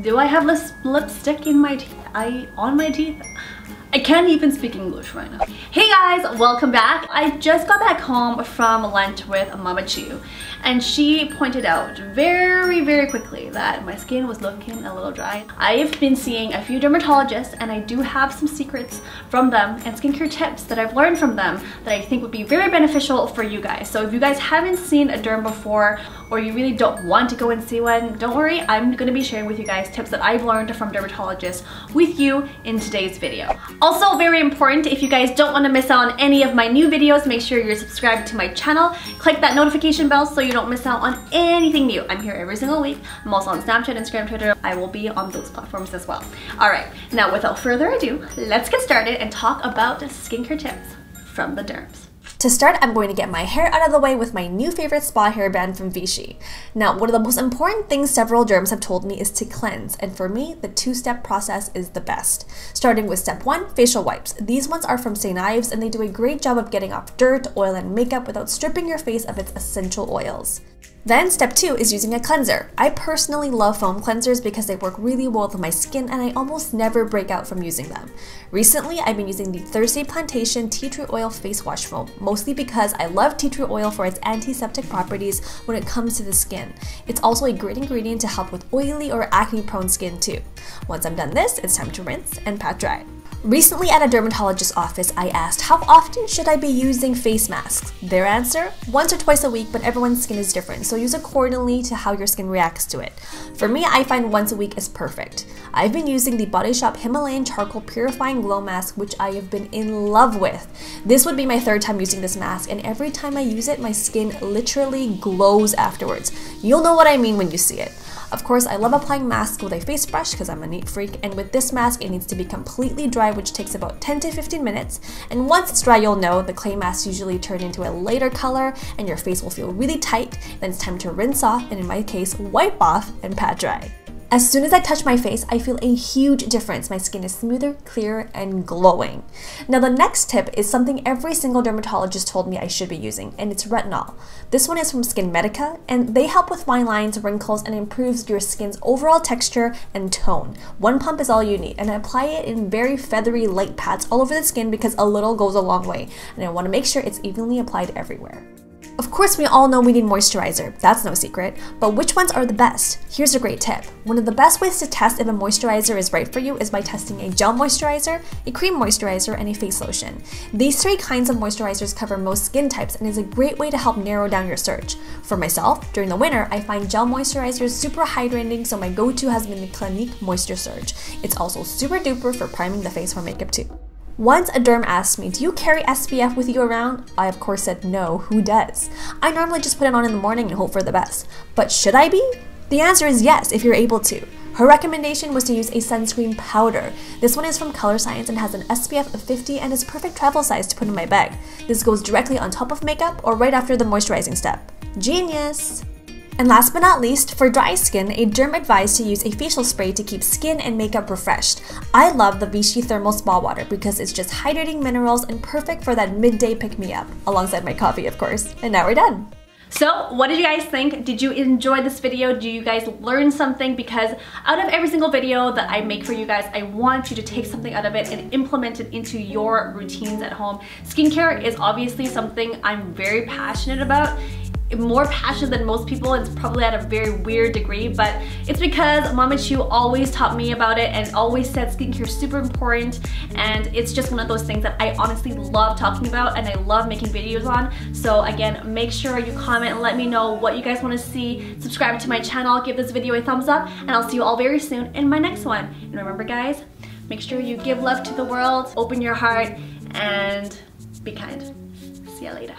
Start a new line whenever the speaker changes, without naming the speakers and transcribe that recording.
Do I have lipstick in my teeth? On my teeth? I can't even speak English right now. Hey guys, welcome back. I just got back home from lunch with Mama Chiu, and she pointed out very quickly that my skin was looking a little dry. I've been seeing a few dermatologists, and I do have some secrets from them and skincare tips that I've learned from them that I think would be very beneficial for you guys. So if you guys haven't seen a derm before, or you really don't want to go and see one, don't worry, I'm gonna be sharing with you guys tips that I've learned from dermatologists with you in today's video. Also, very important, if you guys don't want to miss out on any of my new videos, make sure you're subscribed to my channel. Click that notification bell so you don't miss out on anything new. I'm here every single week. I'm also on Snapchat, Instagram, Twitter. I will be on those platforms as well. Alright, now without further ado, let's get started and talk about skincare tips from the derms. To start, I'm going to get my hair out of the way with my new favorite spa hairband from Vichy. Now, one of the most important things several derms have told me is to cleanse, and for me, the two-step process is the best. Starting with step 1, facial wipes. These ones are from St. Ives, and they do a great job of getting off dirt, oil, and makeup without stripping your face of its essential oils. Then step 2 is using a cleanser. I personally love foam cleansers because they work really well with my skin and I almost never break out from using them. Recently, I've been using the Thursday Plantation Tea Tree Oil Face Wash Foam, mostly because I love tea tree oil for its antiseptic properties when it comes to the skin. It's also a great ingredient to help with oily or acne-prone skin too. Once I'm done this, it's time to rinse and pat dry. Recently at a dermatologist's office, I asked how often should I be using face masks? Their answer? Once or twice a week, but everyone's skin is different, so use accordingly to how your skin reacts to it. For me, I find once a week is perfect. I've been using the Body Shop Himalayan Charcoal Purifying Glow Mask, which I have been in love with. This would be my third time using this mask, and every time I use it, my skin literally glows afterwards. You'll know what I mean when you see it. Of course, I love applying masks with a face brush because I'm a neat freak, and with this mask, it needs to be completely dry, which takes about 10 to 15 minutes. And once it's dry, you'll know the clay masks usually turn into a lighter color and your face will feel really tight. Then it's time to rinse off, and in my case, wipe off and pat dry. As soon as I touch my face, I feel a huge difference. My skin is smoother, clearer, and glowing. Now the next tip is something every single dermatologist told me I should be using, and it's retinol. This one is from Skin Medica, and they help with fine lines, wrinkles, and improves your skin's overall texture and tone. One pump is all you need, and I apply it in very feathery, light pads all over the skin because a little goes a long way, and I want to make sure it's evenly applied everywhere. Of course, we all know we need moisturizer, that's no secret, but which ones are the best? Here's a great tip. One of the best ways to test if a moisturizer is right for you is by testing a gel moisturizer, a cream moisturizer, and a face lotion. These 3 kinds of moisturizers cover most skin types and is a great way to help narrow down your search. For myself, during the winter, I find gel moisturizers super hydrating, so my go-to has been the Clinique Moisture Surge. It's also super duper for priming the face for makeup too. Once a derm asked me, do you carry SPF with you around? I of course said no, who does? I normally just put it on in the morning and hope for the best. But should I be? The answer is yes, if you're able to. Her recommendation was to use a sunscreen powder. This one is from Color Science and has an SPF of 50 and is perfect travel size to put in my bag. This goes directly on top of makeup or right after the moisturizing step. Genius! And last but not least, for dry skin, a derm advised to use a facial spray to keep skin and makeup refreshed. I love the Vichy Thermal Spa Water because it's just hydrating minerals and perfect for that midday pick-me-up, alongside my coffee of course. And now we're done! So what did you guys think? Did you enjoy this video? Do you guys learn something? Because out of every single video that I make for you guys, I want you to take something out of it and implement it into your routines at home. Skincare is obviously something I'm very passionate about. More passionate than most people. It's probably at a very weird degree, but it's because Mama Chiu always taught me about it and always said skincare is super important, and it's just one of those things that I honestly love talking about and I love making videos on. So again, make sure you comment and let me know what you guys want to see. Subscribe to my channel, give this video a thumbs up, and I'll see you all very soon in my next one. And remember guys, make sure you give love to the world, open your heart, and be kind. See ya later.